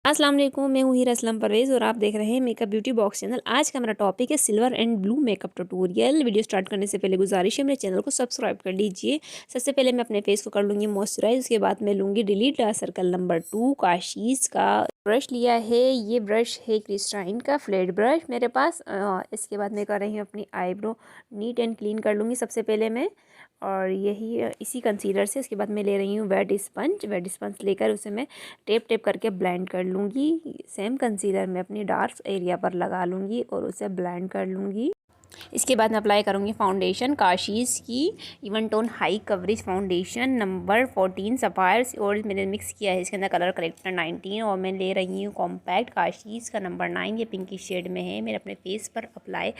अस्सलाम वालेकुम, मैं हूँ हीरा असलम परवेज़ और आप देख रहे हैं मेकअप ब्यूटी बॉक्स चैनल। आज का हमारा टॉपिक है silver and blue makeup tutorial. Video start करने से पहले गुजारिश है मेरे चैनल को सब्सक्राइब कर लीजिए। सबसे पहले मैं अपने फेस को कर लूँगी मॉइस्चराइज। उसके बाद मैं लूँगी delete dark circle number 2 Kashi's का ब्रश लिया है। ये ब्रश है क्रिस्टाइन का फ्लैट ब्रश मेरे पास। इसके बाद मैं कर रही हूँ अपनी आईब्रो नीट एंड क्लीन कर लूँगी सबसे पहले मैं, और यही इसी कंसीलर से। उसके बाद मैं ले रही हूँ वेट स्पंज लेकर उसे मैं टेप टेप करके ब्लेंड कर लूँगी। सेम कंसीलर मैं अपनी डार्क एरिया पर लगा लूँगी और उसे ब्लेंड कर लूँगी। इसके बाद मैं अप्लाई करूँगी फाउंडेशन काशीज़ की even tone high coverage foundation number 14 सफ़ायर्स, और मैंने मिक्स किया है इसके अंदर कलर करेक्टर 19, और मैं ले रही हूँ कॉम्पैक्ट काशीज़ का नंबर 9। ये पिंकी शेड में है। मैंने अपने फेस पर अप्लाई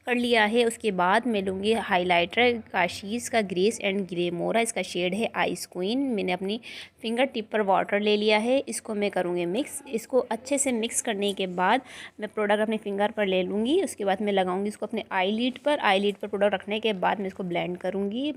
कर लिया है। उसके बाद मैं लूँगी हाईलाइटर काशीज़ का ग्रेस एंड ग्रे मोरा, इसका शेड है आइस क्वीन। मैंने अपनी फिंगर टिप पर वाटर ले लिया है। इसको मैं करूँगी मिक्स। इसको अच्छे से मिक्स करने के बाद मैं प्रोडक्ट अपने फिंगर पर ले लूँगी। उसके बाद मैं लगाऊंगी इसको अपने आईलिड पर प्रोडक्ट रखने के बाद मैं इसको ब्लेंड करूँगी।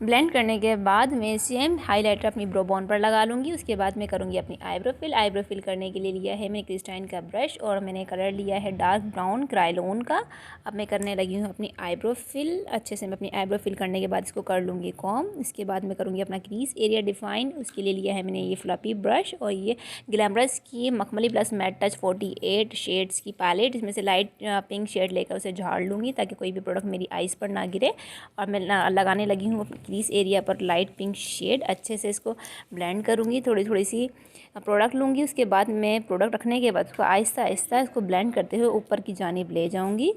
ब्लेंड करने के बाद मैं सेम हाइलाइटर अपनी ब्रो बोन पर लगा लूँगी। उसके बाद मैं करूँगी अपनी आईब्रो फिल करने के लिए लिया है मैंने क्रिस्टाइन का ब्रश, और मैंने कलर लिया है डार्क ब्राउन क्रायोन का। अब मैं करने लगी हूँ अपनी आईब्रो फिल। अच्छे से मैं अपनी आईब्रो फिल करने के बाद इसको कर लूँगी कॉम। इसके बाद मैं करूँगी अपना क्रीज एरिया डिफाइन। उसके लिए लिया है मैंने ये फ्लफी ब्रश और ये ग्लैमरस की मखमली प्लस मैट टच 48 शेड्स की पैलेट। इसमें से लाइट पिंक शेड लेकर उसे झाड़ लूँगी ताकि कोई भी प्रोडक्ट मेरी आइज़ पर ना गिरे। और मैं लगाने लगी हूँ क्रीज एरिया पर लाइट पिंक शेड। अच्छे से इसको ब्लेंड करूँगी। थोड़ी थोड़ी सी प्रोडक्ट लूँगी। उसके बाद मैं प्रोडक्ट रखने के बाद उसको आहिस्ता आहिस्ता इसको ब्लेंड करते हुए ऊपर की जानिब ले जाऊँगी।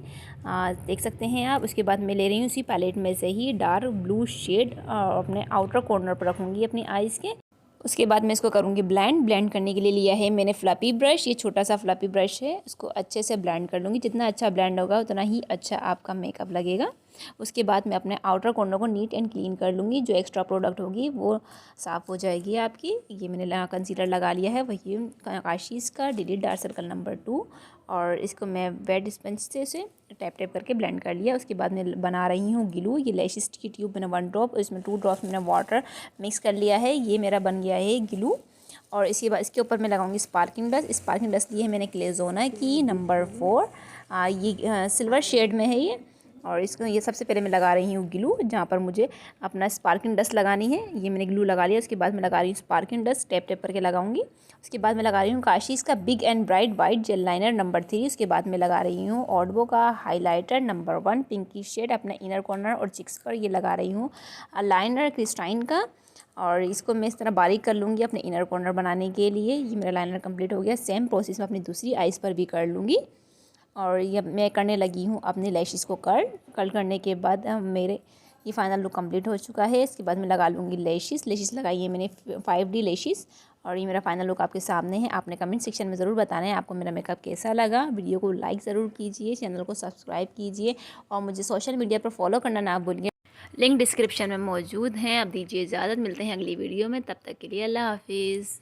देख सकते हैं आप। उसके बाद मैं ले रही हूँ उसी पैलेट में से ही डार्क ब्लू शेड अपने आउटर कॉर्नर पर रखूँगी अपनी आइज़ के। उसके बाद मैं इसको करूँगी ब्लेंड करने के लिए लिया है मैंने फ्लफी ब्रश। ये छोटा सा फ्लफी ब्रश है। उसको अच्छे से ब्लेंड कर लूँगी। जितना अच्छा ब्लेंड होगा उतना ही अच्छा आपका मेकअप लगेगा। उसके बाद मैं अपने आउटर कॉर्नर को नीट एंड क्लीन कर लूँगी। जो एक्स्ट्रा प्रोडक्ट होगी वो साफ़ हो जाएगी आपकी। ये मैंने कंसीलर लगा लिया है वही काशीज़ का डिलीट डार्क सर्कल नंबर 2, और इसको मैं वेट स्पंज से उसे टैप टैप करके ब्लेंड कर लिया। उसके बाद मैं बना रही हूँ ग्लू। ये लैशेस की ट्यूब मैंने 1 ड्रॉप, इसमें 2 ड्रॉप मैंने वाटर मिक्स कर लिया है। ये मेरा बन गया है ग्लू। और इसके बाद इसके ऊपर मैं लगाऊंगी स्पार्किंग डस्ट ली है मैंने क्लेजोना की नंबर 4। ये सिल्वर शेड में है ये। और इसको ये सबसे पहले मैं लगा रही हूँ ग्लू जहाँ पर मुझे अपना स्पार्किंग डस्ट लगानी है। ये मैंने ग्लू लगा लिया। उसके बाद मैं लगा रही हूँ स्पार्किंग डस्ट टैप टैप करके लगाऊंगी। उसके बाद मैं लगा रही हूँ काशीज़ का big and bright white jail liner number 3। उसके बाद मैं लगा रही हूँ ऑडबो का हाइलाइटर नंबर 1 पिंकी शेड अपने इनर कॉर्नर और चिक्स पर। ये लगा रही हूँ लाइनर क्रिस्टाइन का, और इसको मैं इस तरह बारीक कर लूँगी अपने इनर कॉर्नर बनाने के लिए। ये मेरा लाइनर कंप्लीट हो गया। सेम प्रोसेस मैं अपनी दूसरी आइज़ पर भी कर लूँगी। और ये मैं करने लगी हूँ अपने लैशेस को कर्ल करने के बाद मेरे ये फाइनल लुक कंप्लीट हो चुका है। इसके बाद मैं लगा लूँगी लेशेस लगाई है मैंने 5D लेशेस। और ये मेरा फाइनल लुक आपके सामने है। आपने कमेंट सेक्शन में ज़रूर बताना है आपको मेरा मेकअप कैसा लगा। वीडियो को लाइक ज़रूर कीजिए, चैनल को सब्सक्राइब कीजिए, और मुझे सोशल मीडिया पर फॉलो करना ना भूलिए। लिंक डिस्क्रिप्शन में मौजूद हैं। अब दीजिए इजाज़त, मिलते हैं अगली वीडियो में। तब तक के लिए अल्लाह हाफिज़।